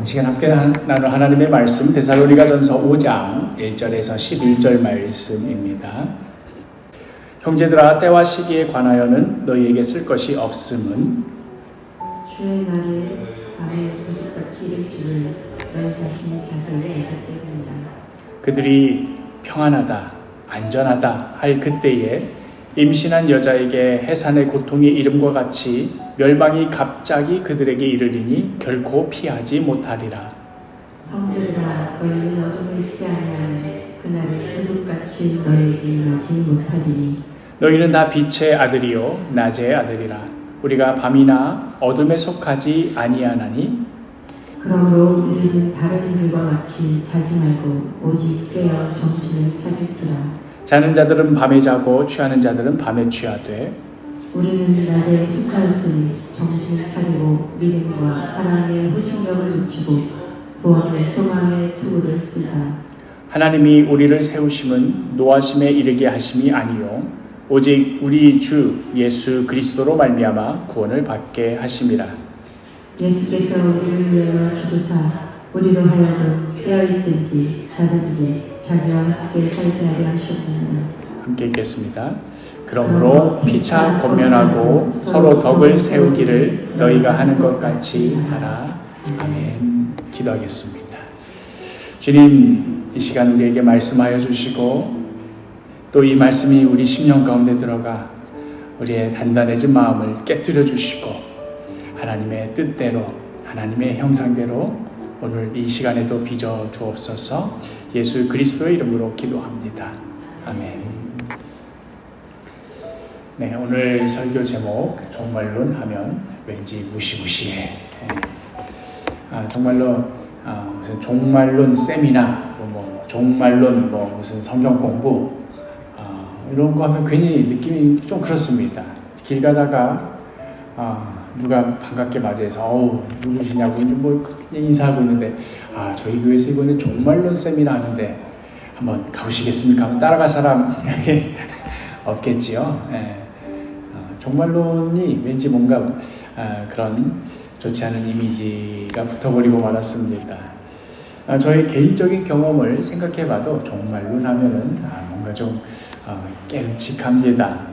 시간 함께 나눌 하나님의 말씀 데살로니가전서 5장 1절에서 11절 말씀입니다. 형제들아, 때와 시기에 관하여는 너희에게 쓸 것이 없음은 주의 날에 밤에 도둑같이 이를 줄을 너희 자신의 자살에 알기 때문이다. 그들이 평안하다, 안전하다 할 그때에 임신한 여자에게 해산의 고통이 이름과 같이 멸망이 갑자기 그들에게 이르리니 결코 피하지 못하리라. 형제들아, 너희는 어둠에 있지 아니하면 그날에 도둑같이 너희에게 임하지 못하리니 너희는 다 빛의 아들이요 낮의 아들이라. 우리가 밤이나 어둠에 속하지 아니하나니 그러므로 우리는 다른 이들과 같이 자지 말고 오직 깨어 정신을 차릴지라. 자는 자들은 밤에 자고 취하는 자들은 밤에 취하되 우리는 낮에 숙하였으니 정신을 차리고 믿음과 사랑의 호심력을 붙이고 구원의 소망의 투구를 쓰자. 하나님이 우리를 세우심은 노하심에 이르게 하심이 아니요 오직 우리 주 예수 그리스도로 말미암아 구원을 받게 하심이라. 예수께서 우리를 위하여 죽으사 우리로 하여금 깨어있든지 자든지 자기와 함께 살게 하려 하셨느니라. 함께 읽겠습니다. 그러므로 피차 권면하고 서로 덕을 세우기를 너희가 하는 것 같이 하라. 아멘. 기도하겠습니다. 주님, 이 시간 우리에게 말씀하여 주시고 또 이 말씀이 우리 심령 가운데 들어가 우리의 단단해진 마음을 깨뜨려 주시고 하나님의 뜻대로 하나님의 형상대로 오늘 이 시간에도 빚어 주옵소서. 예수 그리스도의 이름으로 기도합니다. 아멘. 네, 오늘 설교 제목 종말론 하면 왠지 무시무시해. 정말로 무슨 종말론 세미나, 종말론 무슨 성경 공부 이런 거 하면 괜히 느낌이 좀 그렇습니다. 길 가다가 누가 반갑게 맞이해서 누구시냐고 그냥 인사하고 있는데 저희 교회에서 이번에 종말론 세미나 하는데 한번 가보시겠습니까? 한번 따라갈 사람 없겠지요. 종말론이 왠지 뭔가 그런 좋지 않은 이미지가 붙어버리고 말았습니다. 저의 개인적인 경험을 생각해봐도 종말론 하면은 뭔가 좀 깨름칙합니다.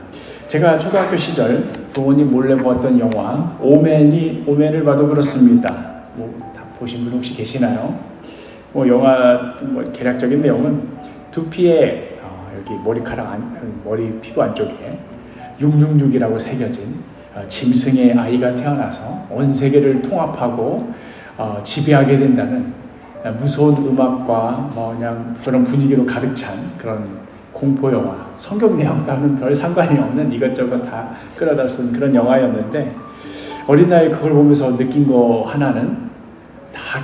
제가 초등학교 시절 부모님 몰래 보았던 영화 오맨을 봐도 그렇습니다. 다 보신 분 혹시 계시나요? 영화 개략적인 내용은 두피에 여기 머리 피부 안쪽에 666이라고 새겨진 짐승의 아이가 태어나서 온 세계를 통합하고 지배하게 된다는 무서운 음악과 그냥 그런 분위기로 가득 찬 그런 공포 영화, 성경 내용과는 별 상관이 없는 이것저것 다 끌어다 쓴 그런 영화였는데 어린 나이에 그걸 보면서 느낀 거 하나는 다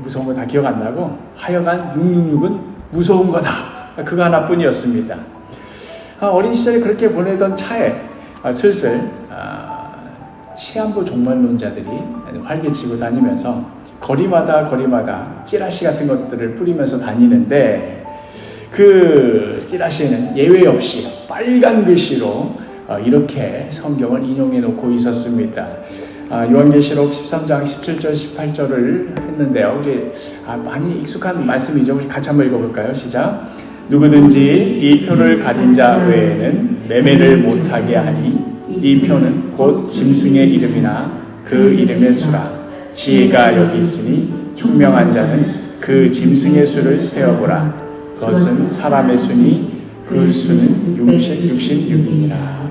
무서운 거 다 기억 안 나고 하여간 666은 무서운 거다. 그거 하나뿐이었습니다. 어린 시절에 그렇게 보내던 차에 슬슬 시한부 종말론자들이 활개치고 다니면서 거리마다 찌라시 같은 것들을 뿌리면서 다니는데 그 찌라시에는 예외 없이 빨간 글씨로 이렇게 성경을 인용해 놓고 있었습니다. 요한계시록 13장 17절 18절을 했는데요. 우리 많이 익숙한 말씀이죠. 우리 같이 한번 읽어볼까요? 시작. 누구든지 이 표를 가진 자 외에는 매매를 못하게 하니 이 표는 곧 짐승의 이름이나 그 이름의 수라. 지혜가 여기 있으니 총명한 자는 그 짐승의 수를 세어보라. 그것은 사람의 수니 그 수는 66이니라.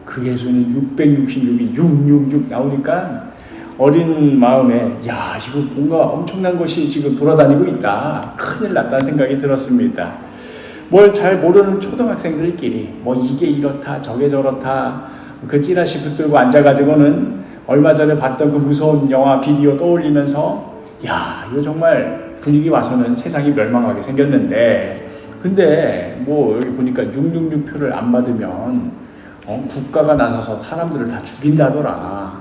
그의 수는 666이 666 나오니까 어린 마음에 이거 뭔가 엄청난 것이 지금 돌아다니고 있다. 큰일 났다는 생각이 들었습니다. 뭘 잘 모르는 초등학생들끼리 이게 이렇다 저게 저렇다 그 찌라시 붙들고 앉아가지고는 얼마 전에 봤던 그 무서운 영화 비디오 떠올리면서 이거 정말 분위기 와서는 세상이 멸망하게 생겼는데 근데 여기 보니까 666표를 안 받으면 국가가 나서서 사람들을 다 죽인다더라.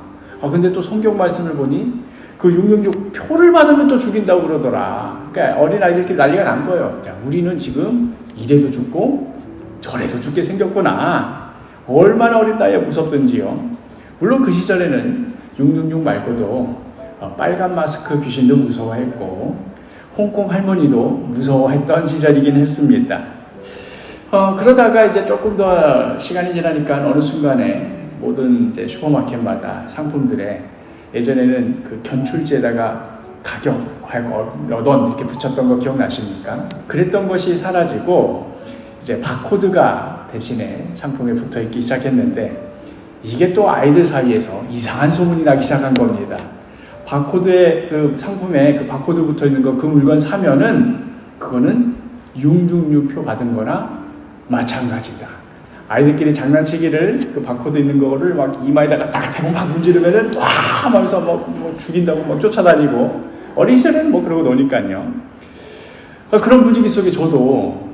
근데 또 성경 말씀을 보니 그 666표를 받으면 또 죽인다고 그러더라. 그러니까 어린아이들끼리 난리가 난 거예요. 우리는 지금 이래도 죽고 저래도 죽게 생겼구나. 얼마나 어린 나이에 무섭던지요. 물론 그 시절에는 666 말고도 빨간 마스크 귀신도 무서워했고 홍콩 할머니도 무서워했던 시절이긴 했습니다. 그러다가 이제 조금 더 시간이 지나니까 어느 순간에 모든 이제 슈퍼마켓마다 상품들에 예전에는 그 견출지에다가 가격하고 몇 원 이렇게 붙였던 거 기억나십니까? 그랬던 것이 사라지고 이제 바코드가 대신에 상품에 붙어 있기 시작했는데 이게 또 아이들 사이에서 이상한 소문이 나기 시작한 겁니다. 바코드에 그 상품에 그 바코드 붙어 있는 거 그 물건 사면은 그거는 융중류표 받은 거나 마찬가지다. 아이들끼리 장난치기를 그 바코드 있는 거를 막 이마에다가 딱 대고 막 문지르면은 와 하면서 뭐 죽인다고 막 쫓아다니고 어린 시절에는 뭐 그러고 노니까요. 그런 분위기 속에 저도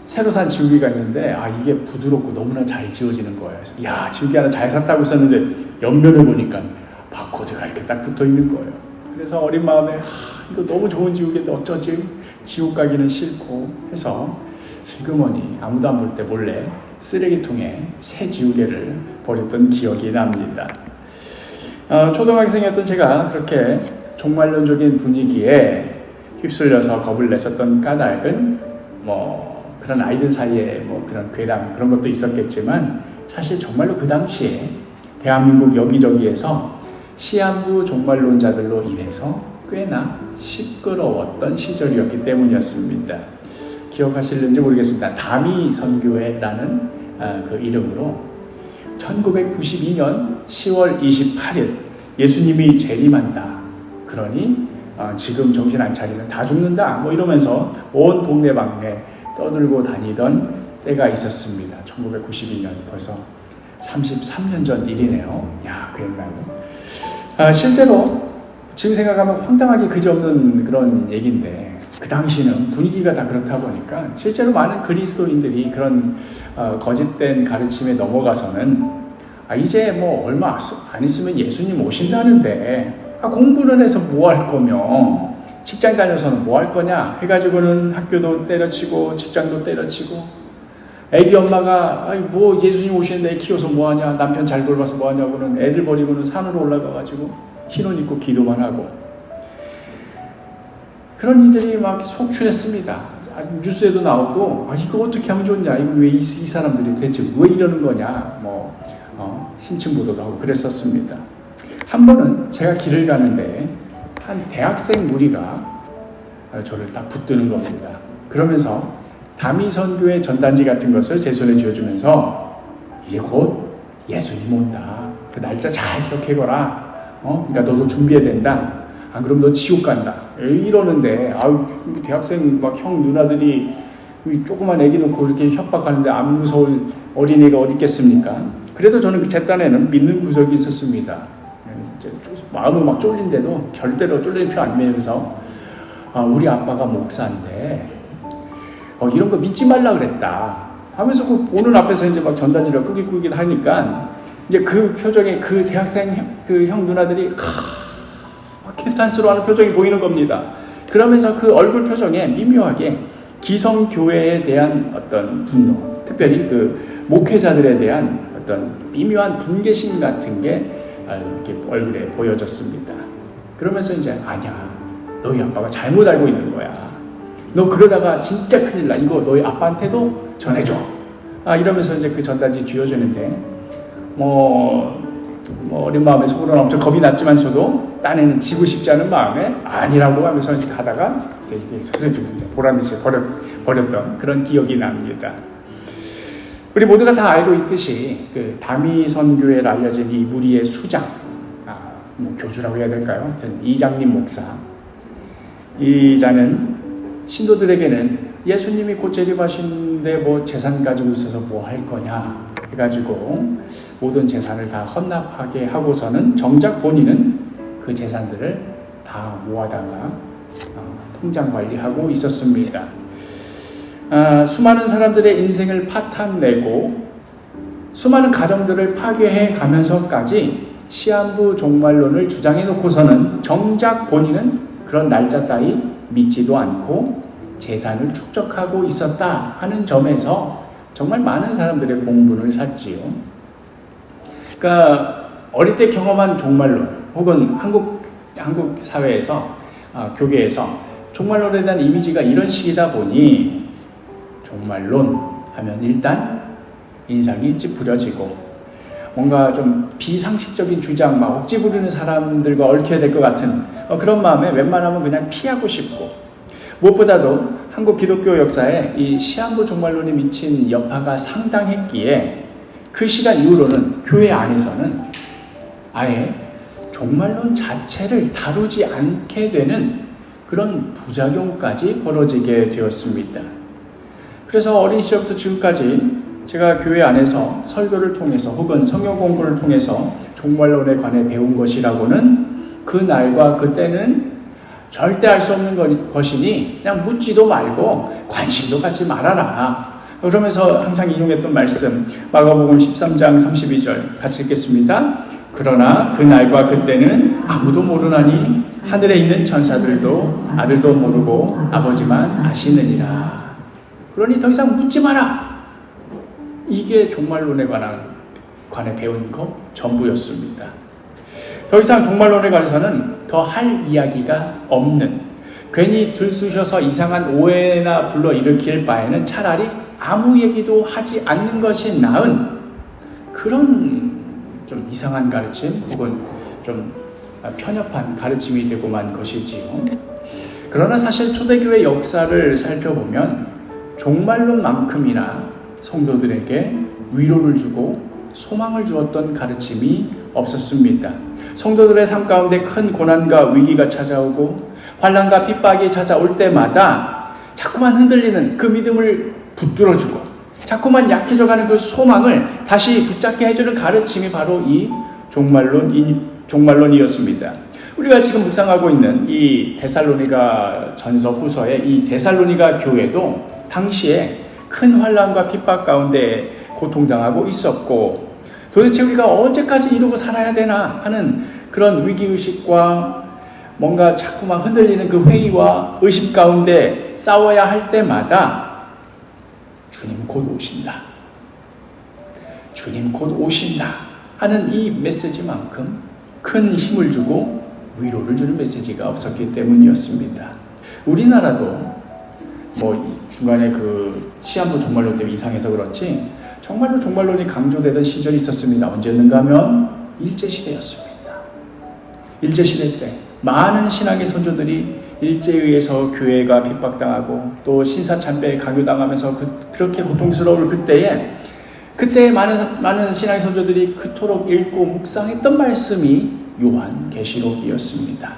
새로 산 지우개가 있는데 이게 부드럽고 너무나 잘 지워지는 거예요. 야 지우개 하나 잘 샀다고 썼는데 옆면을 보니까 바코드가 이렇게 딱 붙어 있는 거예요. 그래서 어린 마음에 이거 너무 좋은 지우개인데 어쩌지? 지옥 가기는 싫고 해서 슬그머니 아무도 안 볼 때 몰래 쓰레기통에 새 지우개를 버렸던 기억이 납니다. 초등학생이었던 제가 그렇게 종말론적인 분위기에 휩쓸려서 겁을 냈었던 까닭은 뭐 그런 아이들 사이에 뭐 그런 괴담 그런 것도 있었겠지만 사실 정말로 그 당시에 대한민국 여기저기에서 시한부 종말론자들로 인해서 꽤나 시끄러웠던 시절이었기 때문이었습니다. 기억하실는지 모르겠습니다. 다미 선교회라는 그 이름으로 1992년 10월 28일 예수님이 재림한다. 그러니 지금 정신 안 차리면 다 죽는다. 뭐 이러면서 온 동네방네 떠들고 다니던 때가 있었습니다. 1992년 벌써 33년 전 일이네요. 야, 그랬나요? 실제로 지금 생각하면 황당하기 그지없는 그런 얘기인데 그 당시는 분위기가 다 그렇다 보니까 실제로 많은 그리스도인들이 그런 거짓된 가르침에 넘어가서는 이제 뭐 얼마 안 있으면 예수님 오신다는데 공부를 해서 뭐 할 거며 직장 다녀서는 뭐 할 거냐 해가지고는 학교도 때려치고 직장도 때려치고 애기 엄마가 뭐 예수님 오시는데 애 키워서 뭐 하냐 남편 잘 돌봐서 뭐 하냐고는 애들 버리고는 산으로 올라가가지고 흰옷 입고 기도만 하고 그런 이들이 막 속출했습니다. 뉴스에도 나오고 이거 어떻게 하면 좋냐 이거 왜 이 사람들이 대체 왜 이러는 거냐 뭐 신층 보도도 하고 그랬었습니다. 한 번은 제가 길을 가는데 한 대학생 무리가 저를 딱 붙드는 겁니다. 그러면서 다미 선교의 전단지 같은 것을 제 손에 쥐어주면서 이제 곧 예수님 온다. 그 날짜 잘 기억해거라. 그러니까 너도 준비해야 된다. 안 그럼 너 지옥 간다. 이러는데 대학생 막 형 누나들이 조그만 애기 놓고 이렇게 협박하는데 안 무서울 어린애가 어디 있겠습니까? 그래도 저는 제 딴에는 믿는 구석이 있었습니다. 마음은 막 쫄린데도 절대로 쫄리는 표 안 내면서 우리 아빠가 목사인데 이런 거 믿지 말라 그랬다 하면서 그 보는 앞에서 이제 막 전단지를 꾸깃꾸깃 하니까 이제 그 표정에 그 대학생 그 형 누나들이 개탄스러워하는 표정이 보이는 겁니다. 그러면서 그 얼굴 표정에 미묘하게 기성교회에 대한 어떤 분노, 특별히 그 목회자들에 대한 어떤 미묘한 분개심 같은 게 이렇게 얼굴에 보여졌습니다. 그러면서 이제 아니야, 너희 아빠가 잘못 알고 있는 거야. 너 그러다가 진짜 큰일 나. 이거 너희 아빠한테도 전해줘. 이러면서 이제 그 전단지 쥐어주는데 어린 마음에 속으로는 엄청 겁이 났지만서도 딴에는 지고 싶지 않은 마음에 아니라고 하면서 가다가 이제 선생님 보란듯이 버렸던 그런 기억이 납니다. 우리 모두가 다 알고 있듯이 그 다미 선교회로 알려진 이 무리의 수장, 교주라고 해야 될까요? 하여튼 이장님 목사. 이 자는 신도들에게는 예수님이 곧 재림하시는데 뭐 재산 가지고 있어서 뭐 할 거냐 해가지고 모든 재산을 다 헌납하게 하고서는 정작 본인은 그 재산들을 다 모아다가 통장 관리하고 있었습니다. 수많은 사람들의 인생을 파탄내고 수많은 가정들을 파괴해 가면서까지 시한부 종말론을 주장해 놓고서는 정작 본인은 그런 날짜 따위 믿지도 않고 재산을 축적하고 있었다 하는 점에서 정말 많은 사람들의 공분을 샀지요. 그러니까 어릴 때 경험한 종말론 혹은 한국 한국 사회에서 교계에서 종말론에 대한 이미지가 이런 식이다 보니 종말론 하면 일단 인상이 찌푸려지고 뭔가 좀 비상식적인 주장, 막 억지 부리는 사람들과 얽혀야 될 것 같은 그런 마음에 웬만하면 그냥 피하고 싶고, 무엇보다도 한국 기독교 역사에 이 시한부 종말론이 미친 여파가 상당했기에 그 시간 이후로는 교회 안에서는 아예 종말론 자체를 다루지 않게 되는 그런 부작용까지 벌어지게 되었습니다. 그래서 어린 시절부터 지금까지 제가 교회 안에서 설교를 통해서 혹은 성경 공부를 통해서 종말론에 관해 배운 것이라고는 그 날과 그때는 절대 알 수 없는 것이니 그냥 묻지도 말고 관심도 갖지 말아라. 그러면서 항상 인용했던 말씀, 마가복음 13장 32절 같이 읽겠습니다. 그러나 그 날과 그때는 아무도 모르나니 하늘에 있는 천사들도 아들도 모르고 아버지만 아시느니라. 그러니 더 이상 묻지 마라. 이게 종말론에 관해 배운 것 전부였습니다. 더 이상 종말론에 관해서는 더 할 이야기가 없는, 괜히 들쑤셔서 이상한 오해나 불러일으킬 바에는 차라리 아무 얘기도 하지 않는 것이 나은 그런 좀 이상한 가르침 혹은 좀 편협한 가르침이 되고만 것이지요. 그러나 사실 초대교회 역사를 살펴보면 종말론만큼이나 성도들에게 위로를 주고 소망을 주었던 가르침이 없었습니다. 성도들의 삶 가운데 큰 고난과 위기가 찾아오고 환난과 핍박이 찾아올 때마다 자꾸만 흔들리는 그 믿음을 붙들어주고 자꾸만 약해져가는 그 소망을 다시 붙잡게 해주는 가르침이 바로 이 종말론이었습니다. 우리가 지금 묵상하고 있는 이 데살로니가 전서 후서의 이 데살로니가 교회도 당시에 큰 환난과 핍박 가운데 고통당하고 있었고, 도대체 우리가 언제까지 이러고 살아야 되나 하는 그런 위기의식과 뭔가 자꾸만 흔들리는 그 회의와 의심 가운데 싸워야 할 때마다 주님 곧 오신다, 주님 곧 오신다 하는 이 메시지만큼 큰 힘을 주고 위로를 주는 메시지가 없었기 때문이었습니다. 우리나라도 중간에 그 시한부 종말론 때문에 이상해서 그렇지 정말로 종말론이 강조되던 시절이 있었습니다. 언제였는가 하면 일제시대였습니다. 일제시대 때 많은 신앙의 선조들이 일제에 의해서 교회가 핍박당하고 또 신사참배에 강요당하면서 그렇게 고통스러울 그때에 많은 신앙의 선조들이 그토록 읽고 묵상했던 말씀이 요한계시록이었습니다.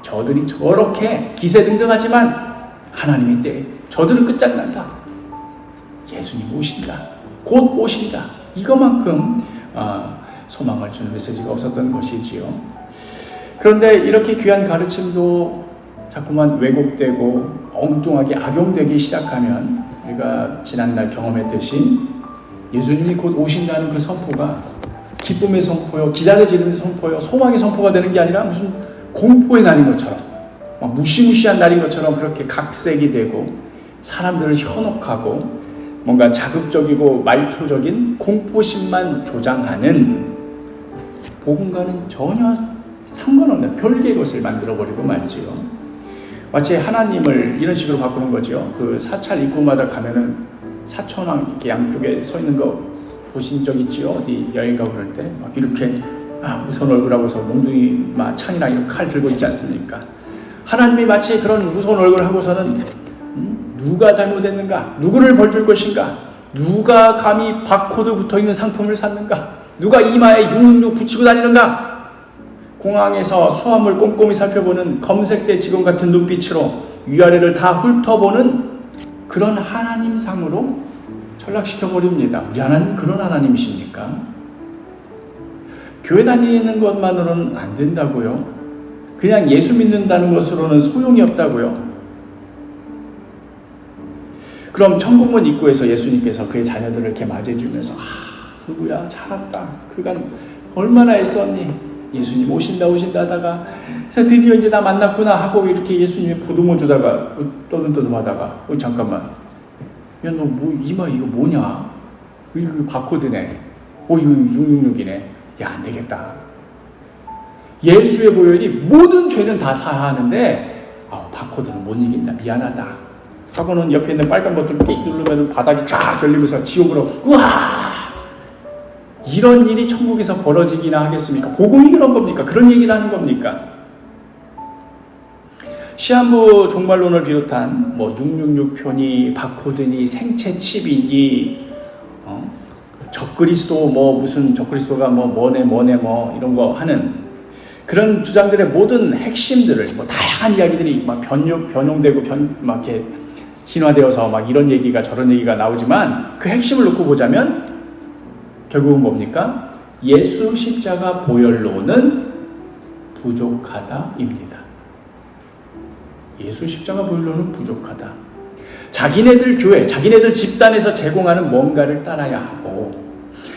저들이 저렇게 기세등등하지만 하나님의 때에 저들은 끝장난다. 예수님 오신다. 곧 오신다. 이것만큼 소망을 주는 메시지가 없었던 것이지요. 그런데 이렇게 귀한 가르침도 자꾸만 왜곡되고 엉뚱하게 악용되기 시작하면 우리가 지난날 경험했듯이 예수님이 곧 오신다는 그 선포가 기쁨의 선포요, 기다려지는 선포요, 소망의 선포가 되는 게 아니라 무슨 공포의 날인 것처럼 무시무시한 날인 것처럼 그렇게 각색이 되고 사람들을 현혹하고 뭔가 자극적이고 말초적인 공포심만 조장하는 복음과는 전혀 상관없는 별개의 것을 만들어버리고 말지요. 마치 하나님을 이런 식으로 바꾸는 거죠. 그 사찰 입구마다 가면은 사천왕 이렇게 양쪽에 서 있는 거 보신 적 있지요? 어디 여행 가고 그럴 때 막 이렇게 무서운 얼굴하고서 몽둥이 창이나 이런 칼 들고 있지 않습니까? 하나님이 마치 그런 무서운 얼굴을 하고서는 누가 잘못했는가? 누구를 벌줄 것인가? 누가 감히 바코드 붙어있는 상품을 샀는가? 누가 이마에 육육육 붙이고 다니는가? 공항에서 수화물 꼼꼼히 살펴보는 검색대 직원 같은 눈빛으로 위아래를 다 훑어보는 그런 하나님상으로 전락시켜버립니다. 우리 하나님 그런 하나님이십니까? 교회 다니는 것만으로는 안 된다고요? 그냥 예수 믿는다는 것으로는 소용이 없다고요? 그럼 천국문 입구에서 예수님께서 그의 자녀들을 이렇게 맞이해주면서 누구야 잘 왔다, 그간 얼마나 애썼니, 예수님 오신다 하다가 드디어 이제 나 만났구나 하고 이렇게 예수님이 보듬어 주다가 떠듬떠듬하다가 잠깐만, 야 너 이마 이거 뭐냐, 이거 바코드네, 이거 666이네, 야 안 되겠다, 예수의 보혈이 모든 죄는 다 사하는데 바코드는 못 이긴다. 미안하다. 하고는 옆에 있는 빨간 버튼 띡 누르면 바닥이 쫙 열리면서 지옥으로 우와! 이런 일이 천국에서 벌어지기나 하겠습니까? 복음이 그런 겁니까? 그런 얘기를 하는 겁니까? 시한부 종말론을 비롯한 666표니 바코드니 생체 칩이니 적그리스도 무슨 적그리스도가 뭐네 이런 거 하는 그런 주장들의 모든 핵심들을 다양한 이야기들이 막 변용되고 막 이렇게 진화되어서 막 이런 얘기가 저런 얘기가 나오지만 그 핵심을 놓고 보자면 결국은 뭡니까? 예수 십자가 보혈로는 부족하다입니다. 예수 십자가 보혈로는 부족하다. 자기네들 교회, 자기네들 집단에서 제공하는 뭔가를 따라야 하고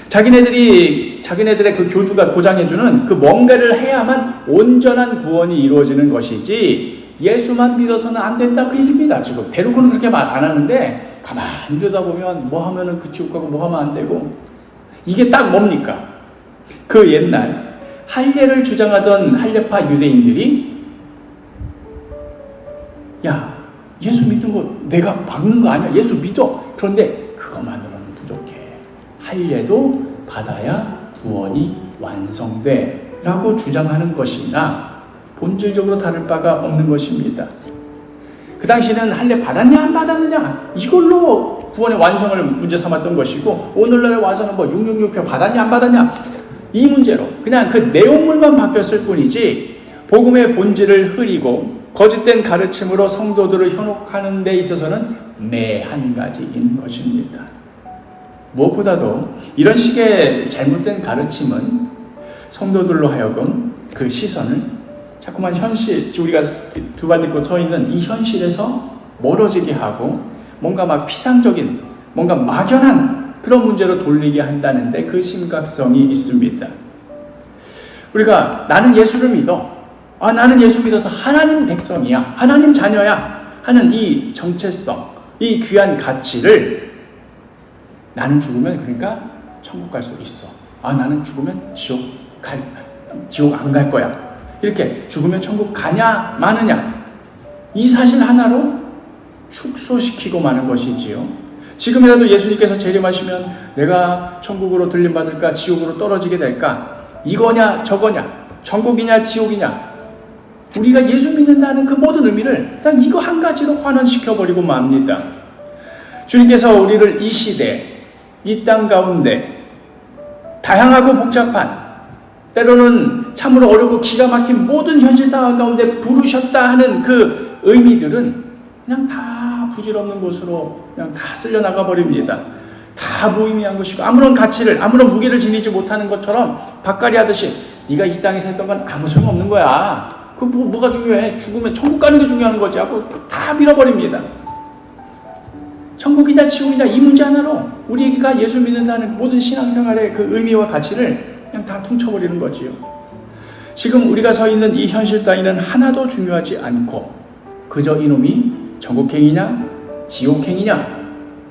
자기네들의 그 교주가 보장해주는 그 뭔가를 해야만 온전한 구원이 이루어지는 것이지 예수만 믿어서는 안 된다 그 얘기입니다. 지금 대놓고는 그렇게 말 안 하는데 가만히 들여다보면 뭐 하면은 그 지옥 가고 뭐 하면 안 되고 이게 딱 뭡니까? 그 옛날 할례를 주장하던 할례파 유대인들이 야 예수 믿는 거 내가 막는 거 아니야. 예수 믿어. 그런데 그것만으로는 부족해. 할례도 받아야 구원이 완성돼 라고 주장하는 것이나 본질적으로 다를 바가 없는 것입니다. 그 당시는 할례 받았냐 안 받았느냐 이걸로 구원의 완성을 문제 삼았던 것이고 오늘날에 와서는 666표 받았냐 안 받았냐 이 문제로 그냥 그 내용물만 바뀌었을 뿐이지 복음의 본질을 흐리고 거짓된 가르침으로 성도들을 현혹하는 데 있어서는 매 한 가지인 것입니다. 무엇보다도 이런 식의 잘못된 가르침은 성도들로 하여금 그 시선을 자꾸만 현실, 우리가 두 발 딛고 서 있는 이 현실에서 멀어지게 하고 뭔가 막 피상적인, 뭔가 막연한 그런 문제로 돌리게 한다는데 그 심각성이 있습니다. 우리가 나는 예수를 믿어. 나는 예수 믿어서 하나님 백성이야. 하나님 자녀야. 하는 이 정체성, 이 귀한 가치를 나는 죽으면 그러니까 천국 갈 수 있어. 나는 죽으면 지옥 안 갈 거야. 이렇게 죽으면 천국 가냐 마느냐 이 사실 하나로 축소시키고 마는 것이지요. 지금이라도 예수님께서 재림하시면 내가 천국으로 들림받을까 지옥으로 떨어지게 될까 이거냐 저거냐 천국이냐 지옥이냐 우리가 예수 믿는다는 그 모든 의미를 딱 이거 한 가지로 환원시켜버리고 맙니다. 주님께서 우리를 이 시대 이 땅 가운데 다양하고 복잡한 때로는 참으로 어렵고 기가 막힌 모든 현실 상황 가운데 부르셨다 하는 그 의미들은 그냥 다 부질없는 것으로 그냥 다 쓸려나가 버립니다. 다 무의미한 것이고 아무런 가치를 아무런 무게를 지니지 못하는 것처럼 밭갈이 하듯이 네가 이 땅에서 했던 건 아무 소용없는 거야. 그 뭐가 중요해? 죽으면 천국 가는 게 중요한 거지 하고 다 밀어버립니다. 천국이냐 지옥이냐 이 문제 하나로 우리가 예수 믿는다는 모든 신앙생활의 그 의미와 가치를 그냥 다 퉁쳐버리는 거지요. 지금 우리가 서 있는 이 현실 따위는 하나도 중요하지 않고 그저 이놈이 천국행이냐 지옥행이냐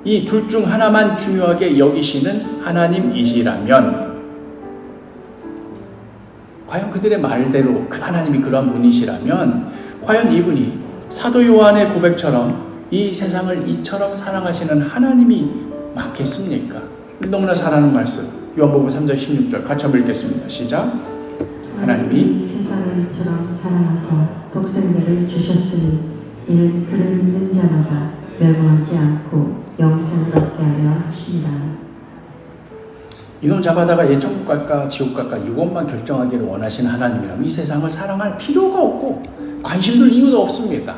이 둘 중 하나만 중요하게 여기시는 하나님이시라면 과연 그들의 말대로 그 하나님이 그런 분이시라면 과연 이분이 사도 요한의 고백처럼 이 세상을 이처럼 사랑하시는 하나님이 맞겠습니까? 너무나 잘 아는 말씀 요한복음 3장 16절 같이 한번 읽겠습니다. 시작. 하나님이 세상을 이처럼 사랑하사 독생자를 주셨으니 이는 그를 믿는 자마다 멸망하지 않고 영생을 얻게 하려 하시니라. 이놈 잡아다가 얘 천국 갈까 지옥 갈까 이것만 결정하기를 원하시는 하나님이라면 이 세상을 사랑할 필요가 없고 관심 둘 이유도 없습니다.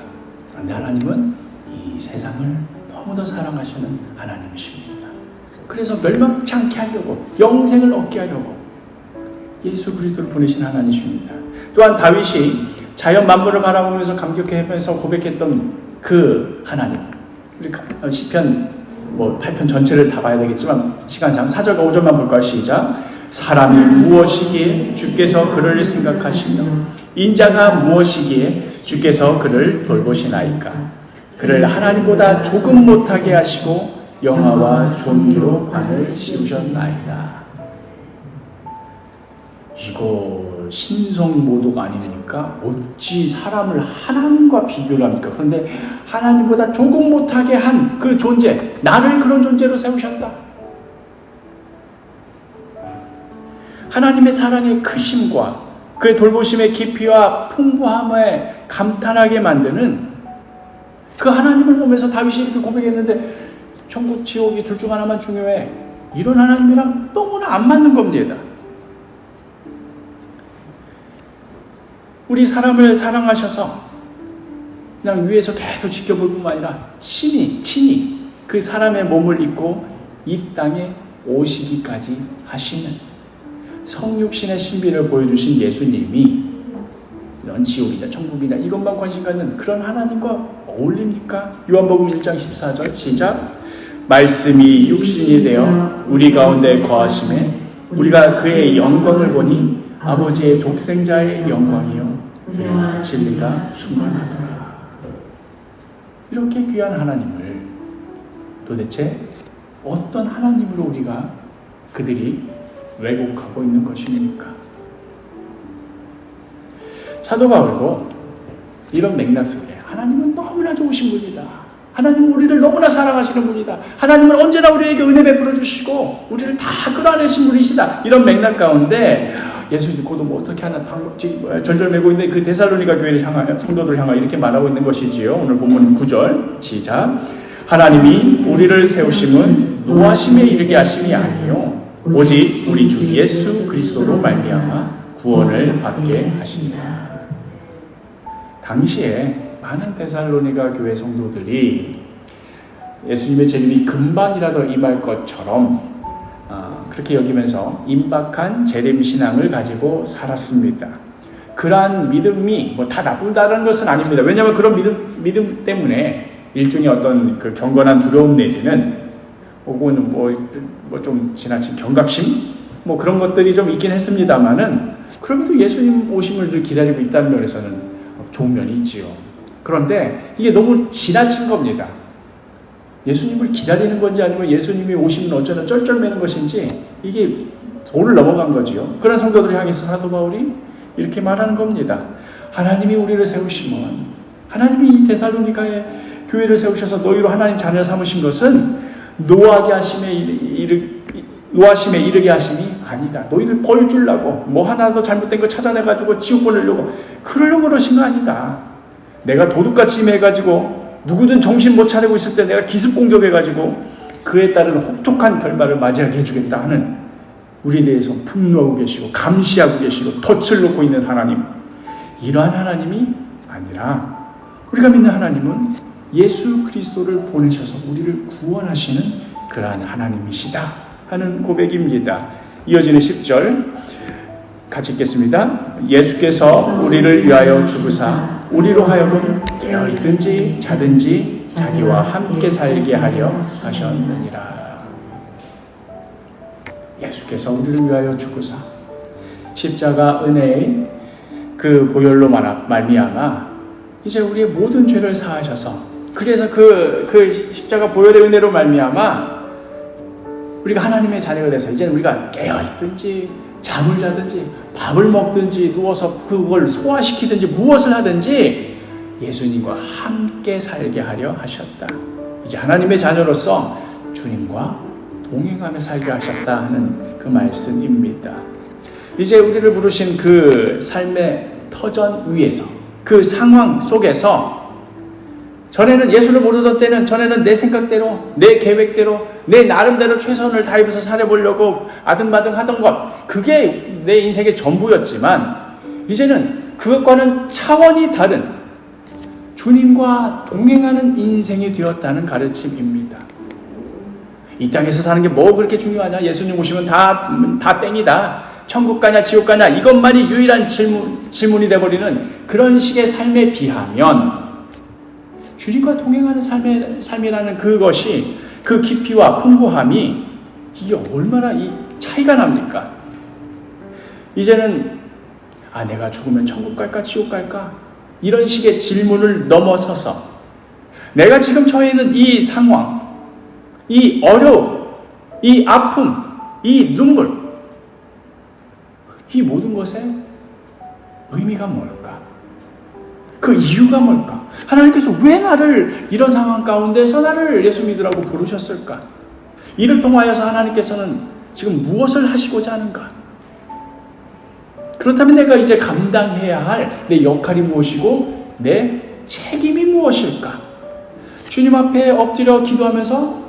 그런데 하나님은 이 세상을 너무도 사랑하시는 하나님이십니다. 그래서 멸망치 않게 하려고 영생을 얻게 하려고 예수 그리스도를 보내신 하나님이십니다. 또한 다윗이 자연 만물을 바라보면서 감격해하면서 고백했던 그 하나님 우리 시편 8편 전체를 다 봐야 되겠지만 시간상 4절과 5절만 볼까요? 시작. 사람이 무엇이기에 주께서 그를 생각하시며 인자가 무엇이기에 주께서 그를 돌보시나이까. 그를 하나님보다 조금 못하게 하시고 영화와 존귀로 관을 씌우셨나이다. 이걸 신성모독 아닙니까? 어찌 사람을 하나님과 비교를 합니까? 그런데 하나님보다 조금 못하게 한 그 존재, 나를 그런 존재로 세우셨다. 하나님의 사랑의 크심과 그의 돌보심의 깊이와 풍부함에 감탄하게 만드는 그 하나님을 보면서 다윗이 이렇게 고백했는데, 천국 지옥이 둘 중 하나만 중요해. 이런 하나님이랑 너무나 안 맞는 겁니다. 우리 사람을 사랑하셔서 그냥 위에서 계속 지켜볼 뿐만 아니라 친히 그 사람의 몸을 입고 이 땅에 오시기까지 하시는 성육신의 신비를 보여주신 예수님이 이런 지옥이냐 천국이냐 이것만 관심 갖는 그런 하나님과 어울립니까? 요한복음 1장 14절 시작. 말씀이 육신이 되어 우리 가운데 거하심에 우리가 그의 영광을 보니 아버지의 독생자의 영광이요 은혜와 진리가 충만하더라. 이렇게 귀한 하나님을 도대체 어떤 하나님으로 우리가 그들이 왜곡하고 있는 것입니까? 사도 바울도 이런 맥락 속에 하나님은 너무나 좋으신 분이다. 하나님은 우리를 너무나 사랑하시는 분이다. 하나님은 언제나 우리에게 은혜 베풀어 주시고 우리를 다 끌어내신 분이시다. 이런 맥락 가운데 예수님 고도 뭐 어떻게 하나 절절매고 있는 그 데살로니가 교회를 향하여 성도들을 향하여 이렇게 말하고 있는 것이지요. 오늘 본문 9절 시작. 하나님이 우리를 세우심은 노하심에 이르게 하심이 아니요 오직 우리 주 예수 그리스도로 말미암아 구원을 받게 하십니다. 당시에 많은 데살로니가 교회 성도들이 예수님의 재림이 금방이라도 임할 것처럼 그렇게 여기면서 임박한 재림 신앙을 가지고 살았습니다. 그러한 믿음이 뭐 다 나쁘다는 것은 아닙니다. 왜냐하면 그런 믿음 때문에 일종의 어떤 그 경건한 두려움 내지는 혹은 뭐 좀 지나친 경각심 뭐 그런 것들이 좀 있긴 했습니다만은 그럼에도 예수님 오심을 늘 기다리고 있다는 면에서는 좋은 면이 있지요. 그런데 이게 너무 지나친 겁니다. 예수님을 기다리는 건지 아니면 예수님이 오시면 어쩌나 쩔쩔매는 것인지 이게 도를 넘어간 거지요. 그런 성도들을 향해서 사도 바울이 이렇게 말하는 겁니다. 하나님이 우리를 세우시면 하나님이 이 데살로니가의 교회를 세우셔서 너희로 하나님 자녀 삼으신 것은 노하심에 이르게 하심이 아니다. 너희들 벌 주려고 뭐 하나도 잘못된 거 찾아내가지고 지옥 보내려고 그러려고 그러신 거 아니다. 내가 도둑같이 임해가지고 누구든 정신 못 차리고 있을 때 내가 기습 공격해가지고 그에 따른 혹독한 결말을 맞이하게 해주겠다 하는 우리에 대해서 분노하고 계시고 감시하고 계시고 덫을 놓고 있는 하나님, 이러한 하나님이 아니라 우리가 믿는 하나님은 예수 그리스도를 보내셔서 우리를 구원하시는 그러한 하나님이시다 하는 고백입니다. 이어지는 10절 같이 읽겠습니다. 예수께서 우리를 위하여 죽으사 우리로 하여금 깨어있든지 자든지 자기와 함께 살게 하려 하셨느니라. 예수께서 우리를 위하여 죽으사 십자가 은혜의 그 보혈로 말미암아 이제 우리의 모든 죄를 사하셔서 그래서 그 십자가 보혈의 은혜로 말미암아 우리가 하나님의 자녀가 돼서 이제는 우리가 깨어있든지 잠을 자든지 밥을 먹든지 누워서 그걸 소화시키든지 무엇을 하든지 예수님과 함께 살게 하려 하셨다. 이제 하나님의 자녀로서 주님과 동행하며 살게 하셨다 하는 그 말씀입니다. 이제 우리를 부르신 그 삶의 터전 위에서 그 상황 속에서 전에는 예수를 모르던 때는 전에는 내 생각대로 내 계획대로 내 나름대로 최선을 다해서 살아보려고 아등바등 하던 것 그게 내 인생의 전부였지만 이제는 그것과는 차원이 다른 주님과 동행하는 인생이 되었다는 가르침입니다. 이 땅에서 사는 게 뭐 그렇게 중요하냐? 예수님 오시면 다 땡이다. 천국 가냐 지옥 가냐 이것만이 유일한 질문이 되어버리는 그런 식의 삶에 비하면 주님과 동행하는 삶이라는 그것이 그 깊이와 풍부함이 이게 얼마나 이 차이가 납니까? 이제는 내가 죽으면 천국 갈까 지옥 갈까 이런 식의 질문을 넘어서서 내가 지금 처해 있는 이 상황, 이 어려움, 이 아픔, 이 눈물 이 모든 것에 의미가 뭘까? 그 이유가 뭘까? 하나님께서 왜 나를 이런 상황 가운데서 나를 예수 믿으라고 부르셨을까? 이를 통하여서 하나님께서는 지금 무엇을 하시고자 하는가? 그렇다면 내가 이제 감당해야 할 내 역할이 무엇이고 내 책임이 무엇일까? 주님 앞에 엎드려 기도하면서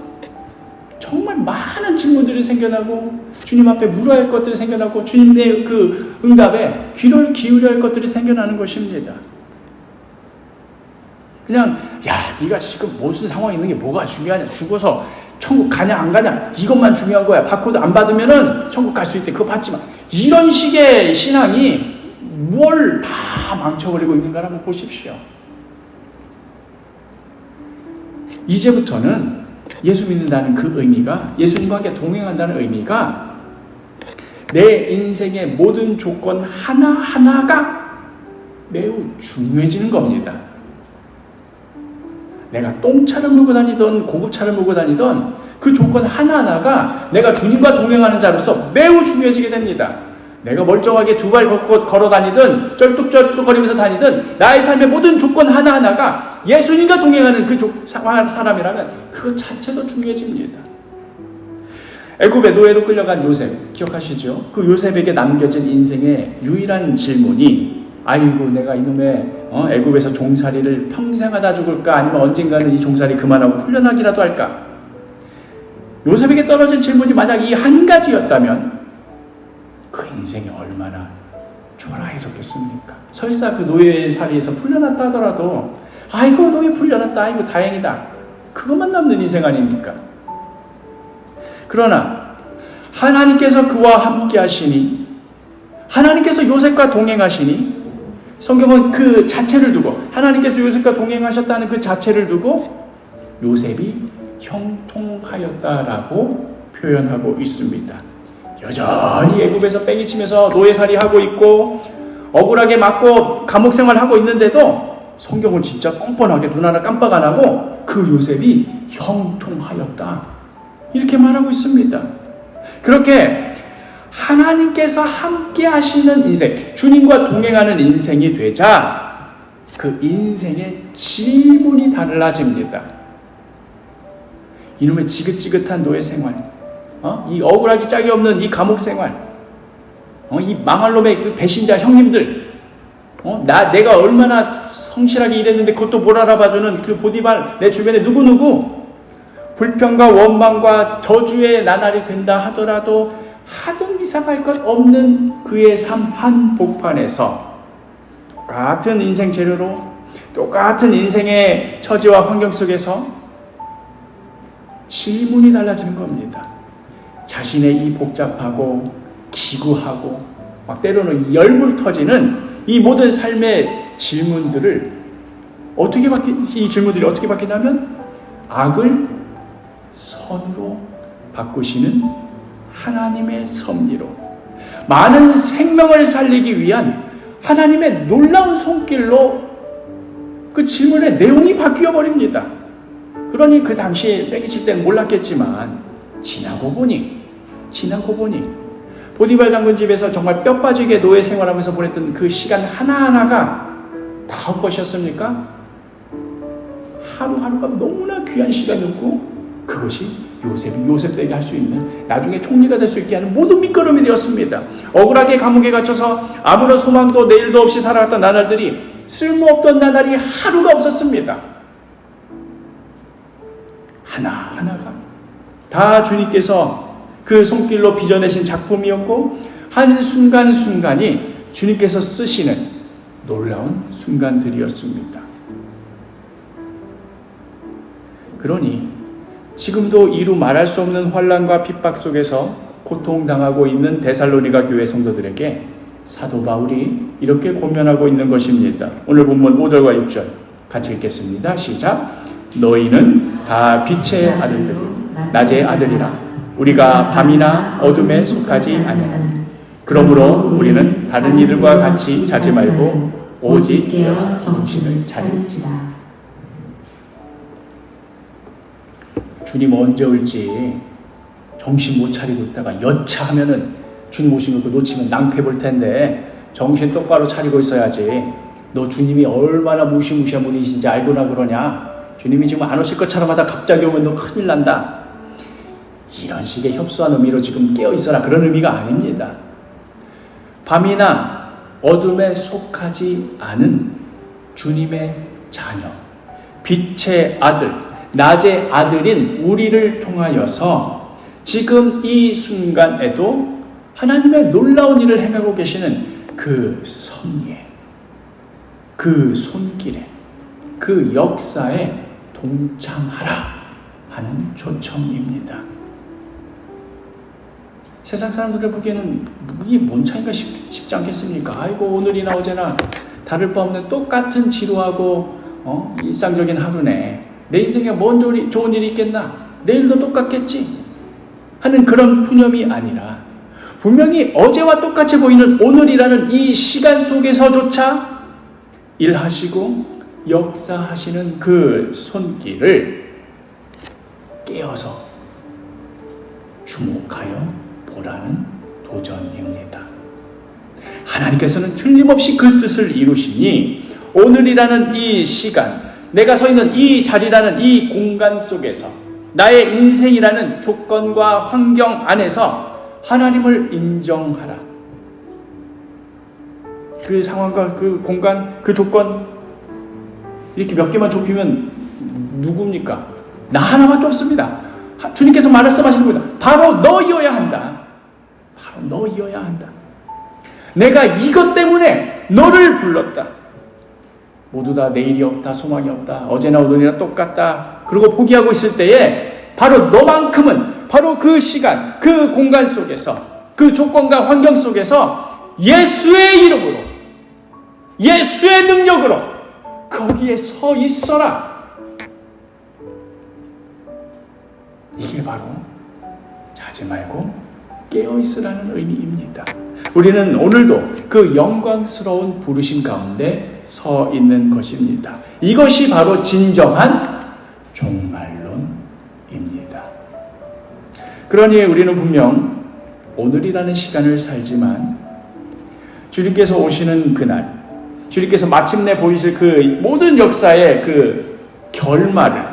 정말 많은 질문들이 생겨나고 주님 앞에 물어야 할 것들이 생겨나고 주님의 그 응답에 귀를 기울여야 할 것들이 생겨나는 것입니다. 그냥 야 네가 지금 무슨 상황에 있는 게 뭐가 중요하냐, 죽어서 천국 가냐 안 가냐 이것만 중요한 거야. 바코드 안 받으면은 천국 갈 수 있대. 그거 받지 마. 이런 식의 신앙이 뭘 다 망쳐버리고 있는가 한번 보십시오. 이제부터는 예수 믿는다는 그 의미가, 예수님과 함께 동행한다는 의미가 내 인생의 모든 조건 하나하나가 매우 중요해지는 겁니다. 내가 똥차를 몰고 다니던 고급차를 몰고 다니던 그 조건 하나하나가 내가 주님과 동행하는 자로서 매우 중요해지게 됩니다. 내가 멀쩡하게 두 발 걷고 걸어 다니든 쩔뚝쩔뚝거리면서 다니든 나의 삶의 모든 조건 하나하나가 예수님과 동행하는 그 사람이라면 그것 자체도 중요해집니다. 애굽의 노예로 끌려간 요셉 기억하시죠? 그 요셉에게 남겨진 인생의 유일한 질문이 아이고 내가 이놈의 애굽에서 종살이를 평생 하다 죽을까 아니면 언젠가는 이 종살이 그만하고 풀려나기라도 할까? 요셉에게 떨어진 질문이 만약 이 한 가지였다면 그 인생이 얼마나 초라해졌겠습니까? 설사 그 노예살이에서 풀려났다 하더라도 아이고 노예 풀려났다 아이고 다행이다 그것만 남는 인생 아닙니까? 그러나 하나님께서 그와 함께 하시니 하나님께서 요셉과 동행하시니 성경은 그 자체를 두고 하나님께서 요셉과 동행하셨다는 그 자체를 두고 요셉이 형통하였다라고 표현하고 있습니다. 여전히 애굽에서 뺑이치면서 노예살이하고 있고 억울하게 맞고 감옥생활하고 있는데도 성경은 진짜 뻔뻔하게 눈 하나 깜빡 안 하고 그 요셉이 형통하였다 이렇게 말하고 있습니다. 그렇게 하나님께서 함께 하시는 인생, 주님과 동행하는 인생이 되자 그 인생의 질문이 달라집니다. 이놈의 지긋지긋한 노예 생활, 이 억울하기 짝이 없는 이 감옥 생활, 이 망할 놈의 그 배신자 형님들, 내가 얼마나 성실하게 일했는데 그것도 못 알아봐주는 그 보디발, 내 주변에 누구누구, 불평과 원망과 저주의 나날이 된다 하더라도 하등 이상할 것 없는 그의 삶 한복판에서 똑같은 인생 재료로 똑같은 인생의 처지와 환경 속에서 질문이 달라지는 겁니다. 자신의 이 복잡하고 기구하고 막 때로는 열불 터지는 이 모든 삶의 질문들을 이 질문들이 어떻게 바뀌냐면 악을 선으로 바꾸시는 하나님의 섭리로 많은 생명을 살리기 위한 하나님의 놀라운 손길로 그 질문의 내용이 바뀌어 버립니다. 그러니 그 당시에 뺑이칠 때는 몰랐겠지만 지나고 보니 보디발 장군 집에서 정말 뼈 빠지게 노예 생활하면서 보냈던 그 시간 하나하나가 다 헛것이었습니까? 하루하루가 너무나 귀한 시간이었고 그것이 요셉에게 할 수 있는 나중에 총리가 될 수 있게 하는 모든 밑거름이 되었습니다. 억울하게 감옥에 갇혀서 아무런 소망도 내일도 없이 살아갔던 나날들이 쓸모없던 나날이 하루가 없었습니다. 하나하나가 다 주님께서 그 손길로 빚어내신 작품이었고 한순간순간이 주님께서 쓰시는 놀라운 순간들이었습니다. 그러니 지금도 이루 말할 수 없는 환난과 핍박 속에서 고통당하고 있는 데살로니가 교회 성도들에게 사도 바울이 이렇게 고면하고 있는 것입니다. 오늘 본문 5절과 6절 같이 읽겠습니다. 시작. 너희는 다 빛의 아들들, 낮의 아들이라. 우리가 밤이나 어둠에 속하지 아니하나니. 그러므로 우리는 다른 이들과 같이 자지 말고 오직 깨어서 정신을 차릴지라. 주님 언제 올지 정신 못 차리고 있다가 여차하면은 주님 오신 거 놓치면 낭패 볼 텐데 정신 똑바로 차리고 있어야지. 너 주님이 얼마나 무시무시한 분이신지 알고나 그러냐? 주님이 지금 안 오실 것처럼 하다 갑자기 오면 너 큰일 난다. 이런 식의 협소한 의미로 지금 깨어있어라, 그런 의미가 아닙니다. 밤이나 어둠에 속하지 않은 주님의 자녀, 빛의 아들, 낮의 아들인 우리를 통하여서 지금 이 순간에도 하나님의 놀라운 일을 행하고 계시는 그 섭리에, 그 손길에, 그 역사에 동참하라 하는 초청입니다. 세상 사람들을 보기에는 이게 뭔 차이가 싶지 않겠습니까? 아이고, 오늘이나 어제나 다를 바 없는 똑같은 지루하고 일상적인 하루네. 내 인생에 뭔 좋은 일이 있겠나? 내일도 똑같겠지? 하는 그런 푸념이 아니라 분명히 어제와 똑같이 보이는 오늘이라는 이 시간 속에서조차 일하시고 역사하시는 그 손길을 깨어서 주목하여 보라는 도전입니다. 하나님께서는 틀림없이 그 뜻을 이루시니 오늘이라는 이 시간, 내가 서 있는 이 자리라는 이 공간 속에서 나의 인생이라는 조건과 환경 안에서 하나님을 인정하라. 그 상황과 그 공간, 그 조건 이렇게 몇 개만 좁히면 누굽니까? 나 하나밖에 없습니다. 주님께서 말씀하시는 겁니다. 바로 너이어야 한다. 바로 너이어야 한다. 내가 이것 때문에 너를 불렀다. 모두 다 내일이 없다, 소망이 없다, 어제나 오늘이나 똑같다, 그리고 포기하고 있을 때에 바로 너만큼은 바로 그 시간, 그 공간 속에서, 그 조건과 환경 속에서 예수의 이름으로, 예수의 능력으로 거기에 서 있어라. 이게 바로 자지 말고 깨어있으라는 의미입니다. 우리는 오늘도 그 영광스러운 부르심 가운데 서 있는 것입니다. 이것이 바로 진정한 종말론입니다. 그러니 우리는 분명 오늘이라는 시간을 살지만 주님께서 오시는 그날, 주님께서 마침내 보이실 그 모든 역사의 그 결말을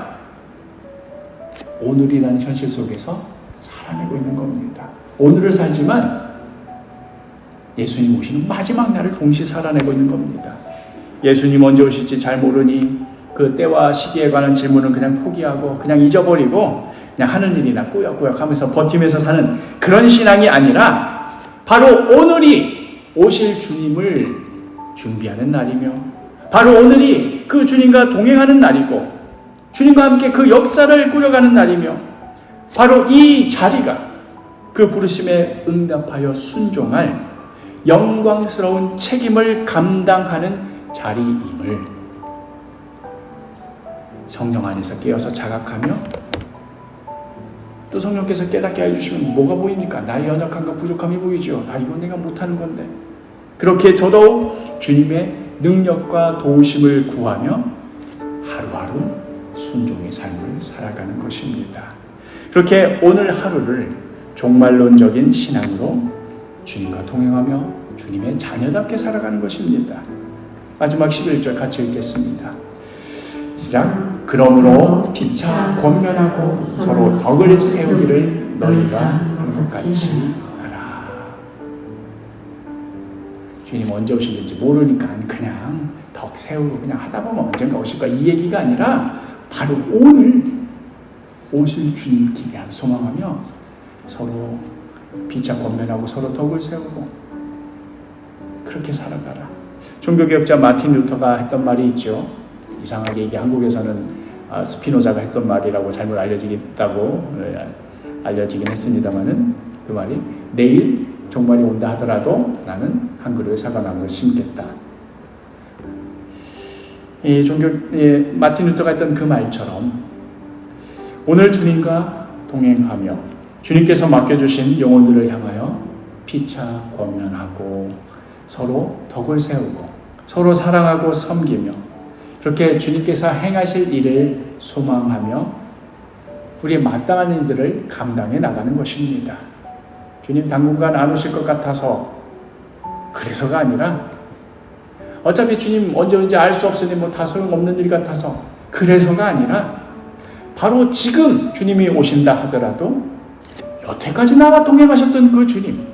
오늘이라는 현실 속에서 살아내고 있는 겁니다. 오늘을 살지만 예수님 오시는 마지막 날을 동시에 살아내고 있는 겁니다. 예수님 언제 오실지 잘 모르니 그 때와 시기에 관한 질문은 그냥 포기하고 그냥 잊어버리고 그냥 하는 일이나 꾸역꾸역 하면서 버티면서 사는 그런 신앙이 아니라 바로 오늘이 오실 주님을 준비하는 날이며 바로 오늘이 그 주님과 동행하는 날이고 주님과 함께 그 역사를 꾸려가는 날이며 바로 이 자리가 그 부르심에 응답하여 순종할 영광스러운 책임을 감당하는 자리임을 성령 안에서 깨어서 자각하며 또 성령께서 깨닫게 해주시면 뭐가 보입니까? 나의 연약함과 부족함이 보이죠. 이건 내가 못하는 건데. 그렇게 더더욱 주님의 능력과 도우심을 구하며 하루하루 순종의 삶을 살아가는 것입니다. 그렇게 오늘 하루를 종말론적인 신앙으로 주님과 동행하며 주님의 자녀답게 살아가는 것입니다. 마지막 11절 같이 읽겠습니다. 시작. 그러므로 피차 권면하고 서로 덕을 세우기를 너희가 하는 것 같이 하라. 주님 언제 오실지 모르니까 그냥 덕 세우고 그냥 하다 보면 언젠가 오실 거야, 이 얘기가 아니라 바로 오늘 오실 주님 기대한 소망하며 서로 피차 권면하고 서로 덕을 세우고 그렇게 살아가라. 종교개혁자 마틴 루터가 했던 말이 있죠. 이상하게 이게 한국에서는 스피노자가 했던 말이라고 잘못 알려지긴 했습니다만은 그 말이 내일 종말이 온다 하더라도 나는 한 그루의 사과나무를 심겠다. 마틴 루터가 했던 그 말처럼 오늘 주님과 동행하며 주님께서 맡겨주신 영혼들을 향하여 피차 권면하고 서로 덕을 세우고 서로 사랑하고 섬기며 그렇게 주님께서 행하실 일을 소망하며 우리의 마땅한 일들을 감당해 나가는 것입니다. 주님 당분간 안 오실 것 같아서 그래서가 아니라 어차피 주님 언제 온지 알 수 없으니 뭐 다 소용없는 일 같아서 그래서가 아니라 바로 지금 주님이 오신다 하더라도 여태까지 나와 동행하셨던 그 주님,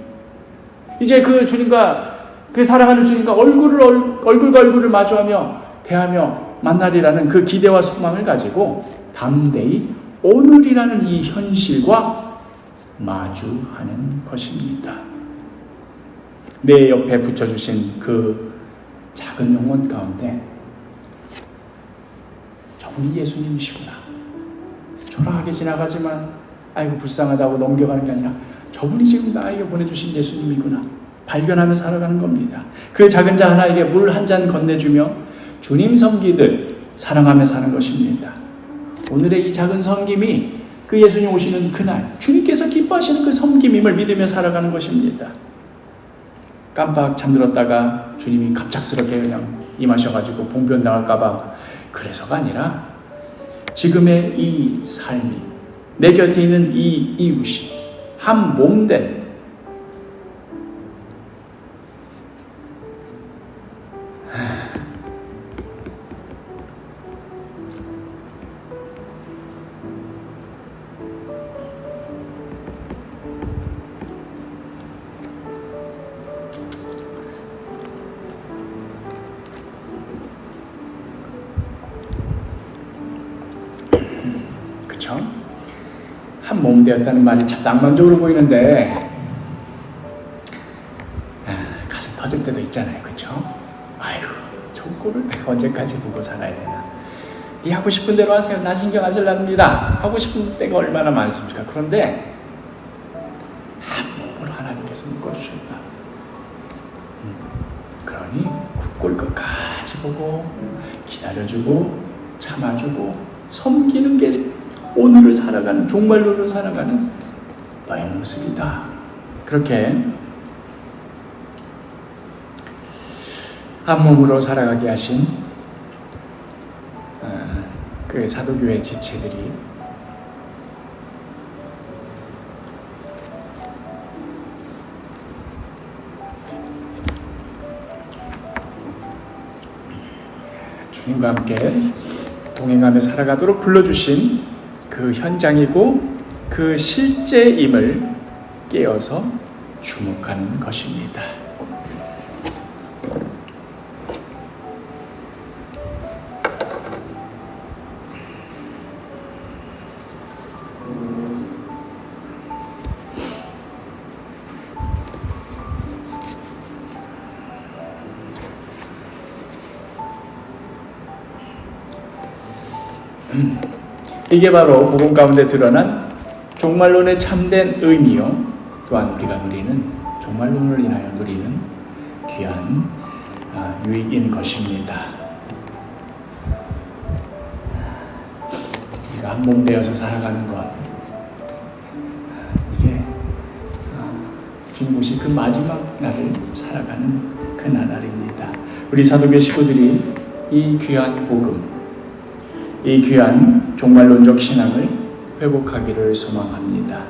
이제 그 주님과 그 사랑하는 주님과 얼굴과 얼굴을 마주하며 대하며 만나리라는 그 기대와 소망을 가지고 담대히 오늘이라는 이 현실과 마주하는 것입니다. 내 옆에 붙여주신 그 작은 영혼 가운데 저분이 예수님이시구나. 초라하게 지나가지만 아이고 불쌍하다고 넘겨가는 게 아니라 저분이 지금 나에게 보내주신 예수님이구나 발견하며 살아가는 겁니다. 그 작은 자 하나에게 물 한 잔 건네주며 주님 섬기듯 사랑하며 사는 것입니다. 오늘의 이 작은 섬김이 그 예수님 오시는 그날 주님께서 기뻐하시는 그 섬김임을 믿으며 살아가는 것입니다. 깜빡 잠들었다가 주님이 갑작스럽게 그냥 임하셔가지고 봉변당할까봐 그래서가 아니라 지금의 이 삶이 내 곁에 있는 이 이웃이 한 몸된 한 몸 되었다는 말이 참 낭만적으로 보이는데 가슴 터질 때도 있잖아요. 그쵸? 아이고 저 꼴을 내가 언제까지 보고 살아야 되나. 네 하고 싶은 대로 하세요. 나 신경 안 쓸랍니다. 하고 싶은 때가 얼마나 많습니까? 그런데 한 몸으로 하나님께서 묶어주셨다. 그러니 그 꼴 끝까지 보고 기다려주고 참아주고 섬기는 게 오늘을 살아가는 종말로를 살아가는 너의 모습이다. 그렇게 한 몸으로 살아가게 하신 그 사도교회 지체들이 주님과 함께 동행하며 살아가도록 불러주신 그 현장이고 그 실제임을 깨어서 주목하는 것입니다. 이게 바로 복음 가운데 드러난 종말론의 참된 의미요, 또한 우리가 누리는 종말론을 인하여 누리는 귀한 유익인 것입니다. 우리가 한 몸 되어서 살아가는 것, 이게 주님 오신 그 마지막 날을 살아가는 그 나날입니다. 우리 사도교 식구들이 이 귀한 복음, 이 귀한 종말론적 신앙을 회복하기를 소망합니다.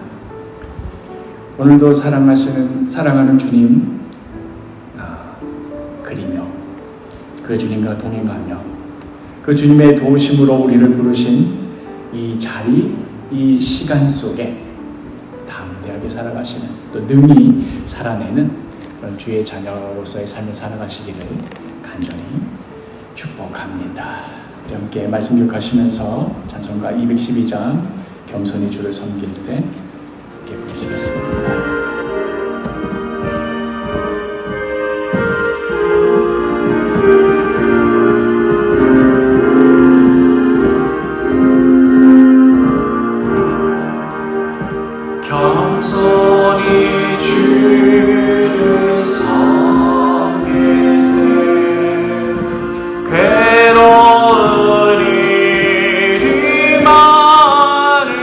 오늘도 사랑하는 주님 그리며 그 주님과 동행하며 그 주님의 도우심으로 우리를 부르신 이 자리, 이 시간 속에 담대하게 살아가시는, 또 능히 살아내는 그런 주의 자녀로서의 삶을 살아가시기를 간절히 축복합니다. 우리 함께 말씀 기억하시면서 찬송가 212장 겸손히 주를 섬길 때 함께 부르시겠습니다. 겸손히 주를 섬길 때 괴로운 일이 많으나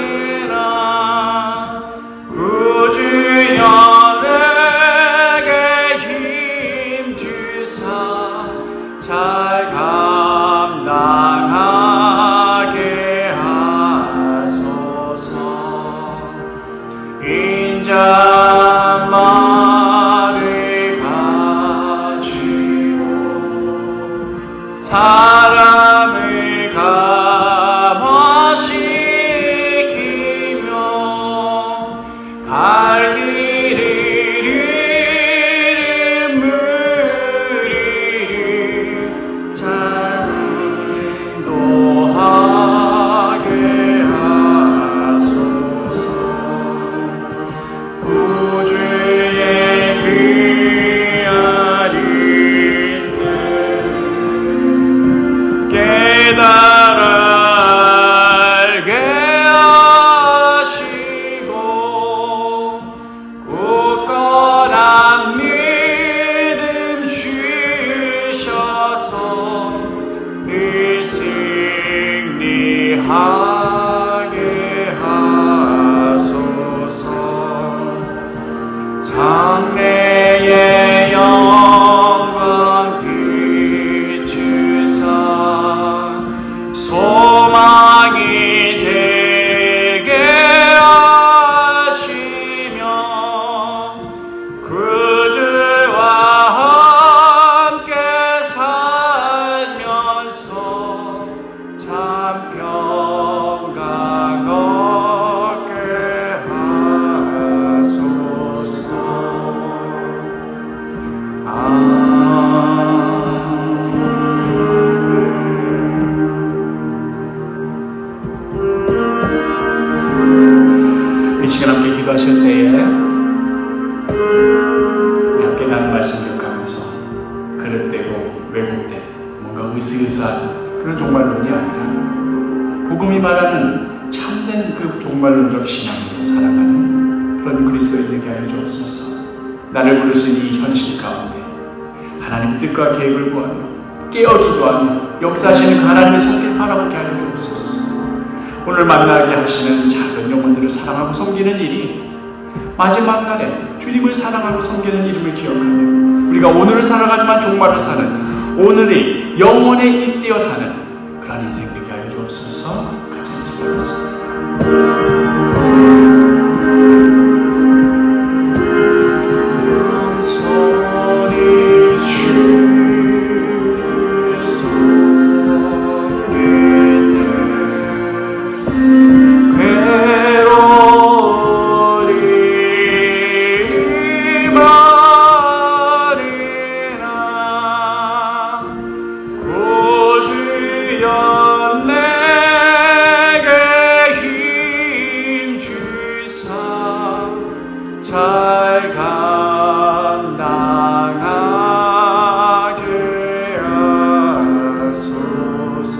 깨달게 하시고 굳건한 믿음 주셔서 늘 승리하게 하소서. 장래의 영광 비추사 소망이 되게 하시며 구주와 함께 살면서 참 평강 얻게 하소서. 이 시간 함께 기도하실 때에 우리 함께 나눈 말씀 기억하면서 그릇되고 왜곡된 뭔가 으스으스한 그런 종말론이 아니라 복음이 말하는 참된 그 종말론적 신앙으로 살아가는 그런 그리스도인들에게 하여 주옵소서. 나를 부르신 이 현실 가운데 하나님의 뜻과 계획을 구하며 깨어 기도하며 역사하시는 그 하나님의 손길 바라보게 하여 주옵소서. 오늘 만나게 하시는 작은 영혼들을 사랑하고 섬기는 일이 마지막 날에 주님을 사랑하고 섬기는 이름을 기억하며 우리가 오늘을 살아가지만 종말을 사는 오늘이 영원에 잇대어 사는 그런 인생 되게 하여 주옵소서. 같이 기도하겠습니다. 잘 감당하게 하소서.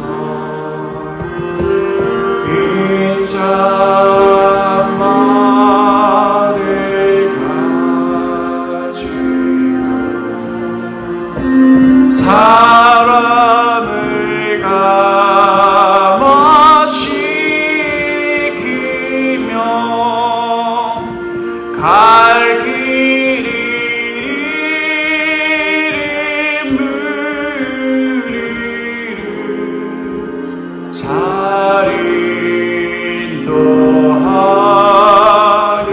인자만을 가지고 사람을 감화시키며 갈 길을 물리를 잘 인도하게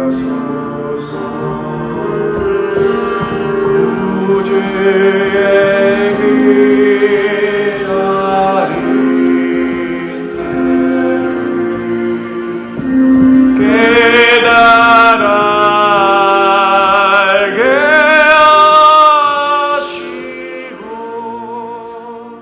하소서. 구주의 기다린 깨달게 하시고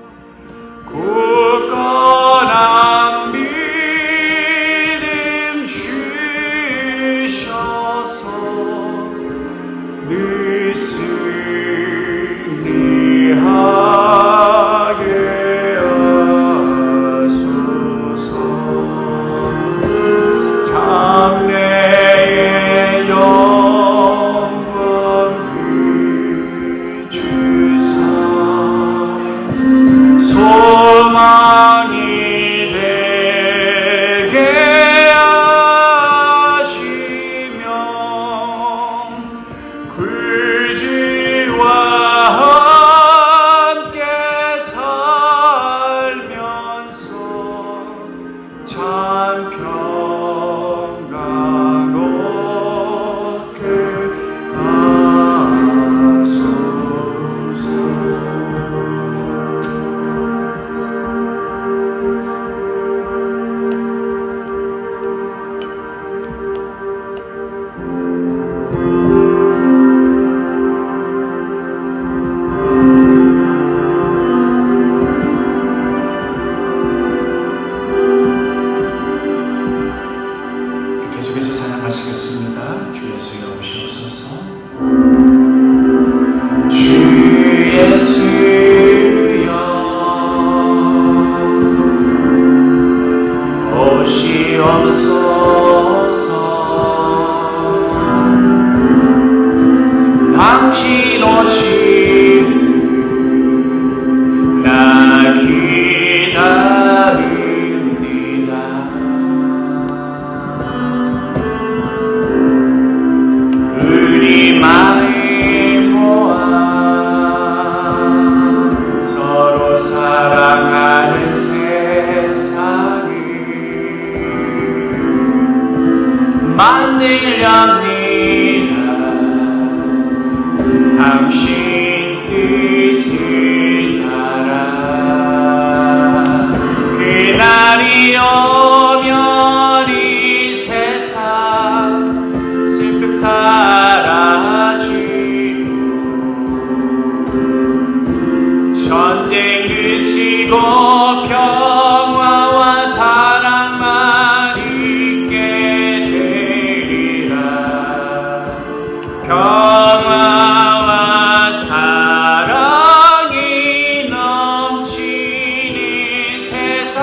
사랑하는 세상을 만들렵니다. 당신 뜻을 따라 그날이 오면 이 세상 슬픔 사라지고 전쟁 그치고 평화와 사랑만 있게 되리라. 평화와 사랑이 넘치는 세상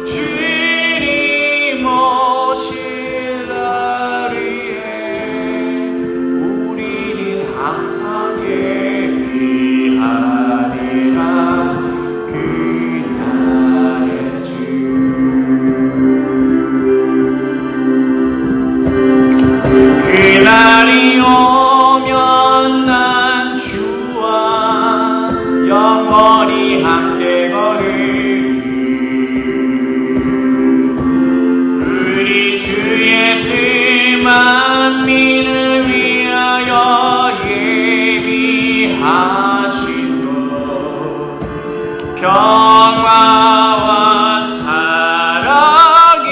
주님 오실 날 위해 우리는 항상 예비하리라. 그날의 주 그날이 오면 난 주와 영원히 함께 걸으리. 우리 주 예수 만민을 위하여 예비하신 곳 평화와 사랑이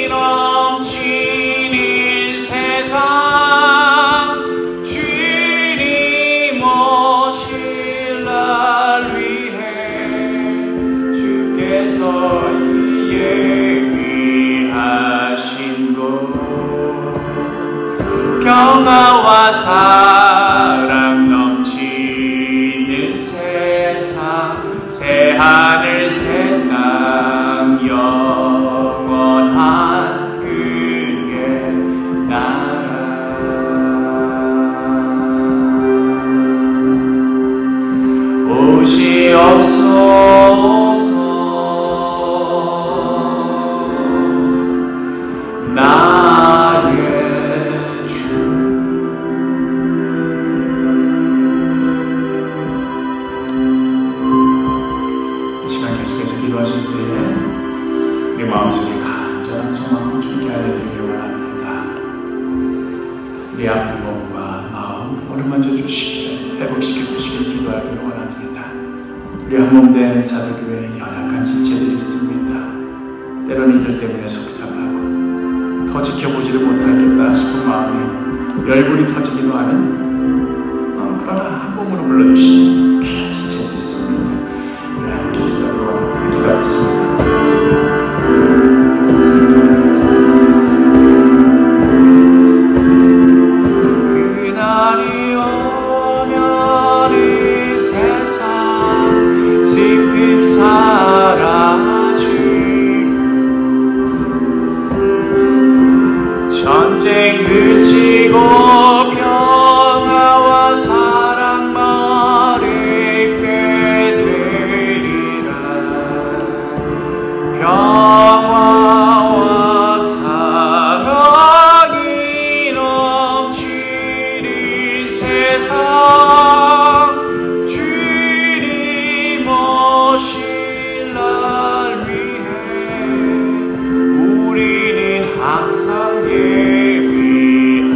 넘치는 세상 주님 오실 날 위해 주께서 예비하신 곳 평화와 사랑 넘치는 세상 새하늘 새땅 영원한 그의 나라. 오시옵소서 나의 주. 이 시간 계속해서 기도하실 때에 우리 마음속에 간절한 소망을 주께 알려드리기 원합니다. 우리 아픈 몸과 마음 어루만져 주시기를 회복시켜 주시길 기도하기를 원합니다. 우리 한몸된 사도교회에 연약한 지체들이 있습니다. 때로는 이들 때문에 속상하고 더 지켜보지를 못하겠다 싶은 마음에 열불이 터지기도 하는 그러나 한 몸으로 불러주시는 귀한 지체들이 있습니다. 우리 함께 기도하겠습니다. 그날이 오면 이 세상 슬픔 사라지고 전쟁 그치고 평화와 사랑만 있게 되리라. 평화와 사랑이 넘치는 세상 주님 오실 날 위해 우리는 항상 예비하리라.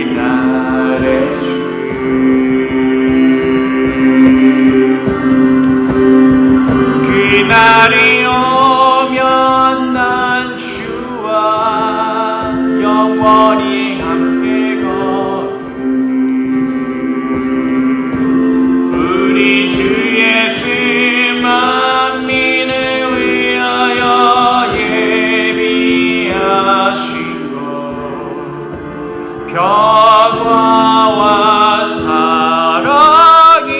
그날의 주 그날이 오면 난 주와 영원히 함께 걸으리. 우리 주 예수 만민을 위하여 예비하신 곳 평화와 사랑이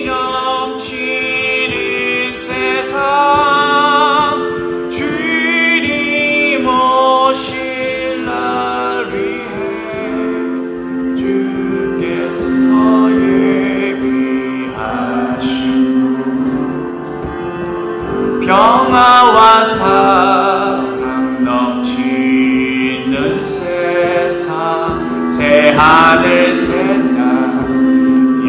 넘치는 세상 주님 오실 날 위해 주께서 예비하신 곳 평화와 사랑 넘치는 세상 새하늘 새땅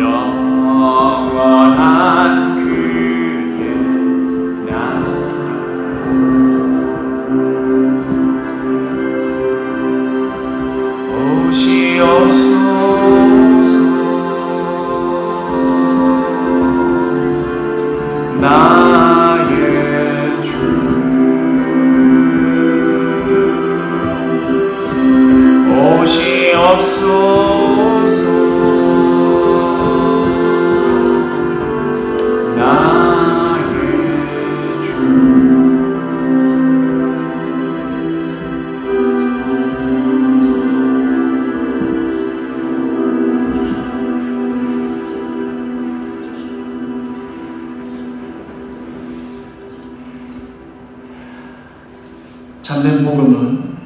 참된 복음은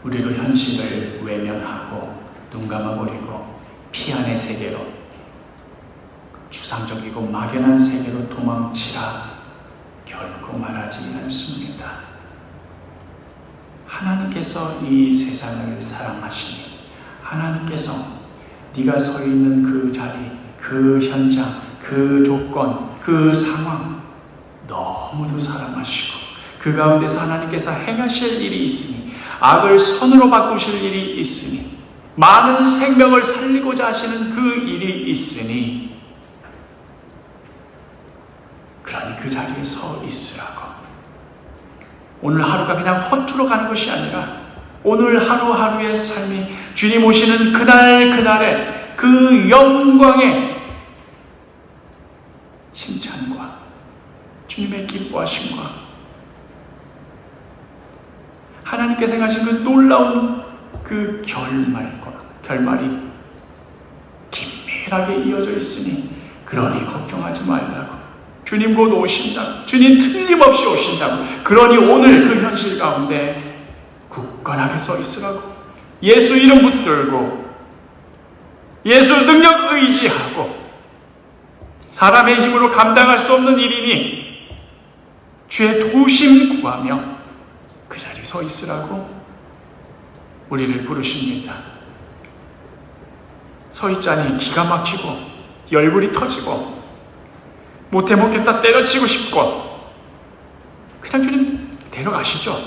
우리로 현실을 외면하고 눈 감아버리고 피안의 세계로, 추상적이고 막연한 세계로 도망치라 결코 말하지 않습니다. 하나님께서 이 세상을 사랑하시니, 하나님께서 네가 서 있는 그 자리, 그 현장, 그 조건, 그 상황 너무도 사랑하시고, 그 가운데서 하나님께서 행하실 일이 있으니, 악을 선으로 바꾸실 일이 있으니, 많은 생명을 살리고자 하시는 그 일이 있으니, 그러니 그 자리에 서 있으라고. 오늘 하루가 그냥 허투루 가는 것이 아니라 오늘 하루하루의 삶이 주님 오시는 그날그날의 그 영광의 칭찬과 주님의 기뻐하심과 하나님께서 행하신 그 놀라운 그 결말이 긴밀하게 이어져 있으니, 그러니 걱정하지 말라고. 주님 곧 오신다. 주님 틀림없이 오신다고. 그러니 오늘 그 현실 가운데 굳건하게 서 있으라고. 예수 이름 붙들고 예수 능력 의지하고, 사람의 힘으로 감당할 수 없는 일이니 주의 도우심 구하며 그 자리에 서 있으라고 우리를 부르십니다. 서 있자니 기가 막히고 열불이 터지고 못해 먹겠다 때려치고 싶고, 그냥 주님 데려가시죠.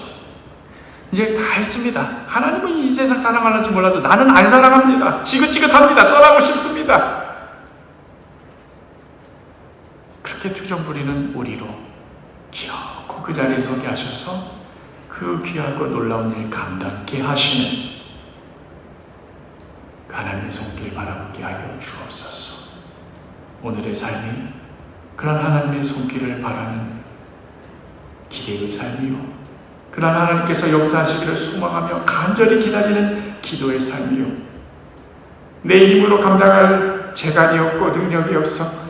이제 다 했습니다. 하나님은 이 세상 사랑하는지 몰라도 나는 안 사랑합니다. 지긋지긋합니다. 떠나고 싶습니다. 그렇게 투정 부리는 우리로 기어코 그 자리에 서게 하셔서 그 귀하고 놀라운 일 감당케 하시는 그 하나님의 손길 바라보게 하여 주옵소서. 오늘의 삶이 그런 하나님의 손길을 바라는 기대의 삶이요, 그런 하나님께서 역사하시기를 소망하며 간절히 기다리는 기도의 삶이요, 내 힘으로 감당할 재간이 없고 능력이 없어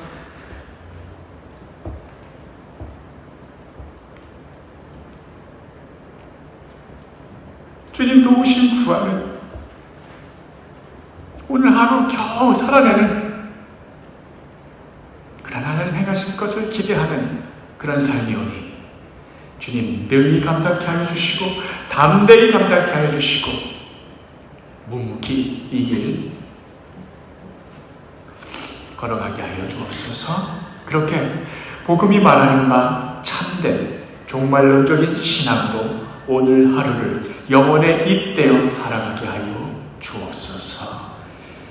주님 도우심 구하는, 오늘 하루 겨우 살아내는 그런 하나님 행하실 것을 기대하는 그런 삶이오니 주님 능히 감당케 하여 주시고 담대히 감당케 하여 주시고 묵묵히 이 길 걸어가게 하여 주옵소서. 그렇게 복음이 말하는 바 참된 종말론적인 신앙으로 오늘 하루를 영혼에 잇대어 살아가게 하여 주옵소서.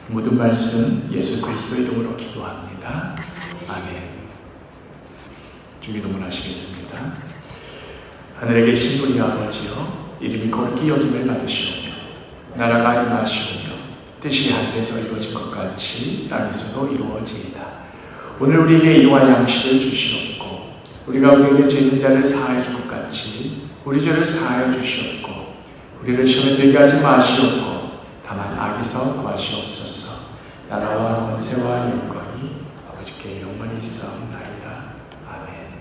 모든 말씀 예수 그리스도의 이름으로 기도합니다. 아멘. 주기도문 하시겠습니다. 하늘에 계신 우리 아버지여, 이름이 거룩히 여김을 받으시오며 나라가 임하시오며 뜻이 하늘에서 이루어진 것 같이 땅에서도 이루어지이다. 오늘 우리에게 이와 양식을 주시옵고, 우리가 우리에게 죄 있는 자를 사하여 줄 것 같이 우리 죄를 사하여 주시옵고, 우리를 시험에 들게 하지 마시옵고 다만 악에서 구하시옵소서. 나라와 권세와 영광이 아버지께 영원히 있사옵나이다. 아멘.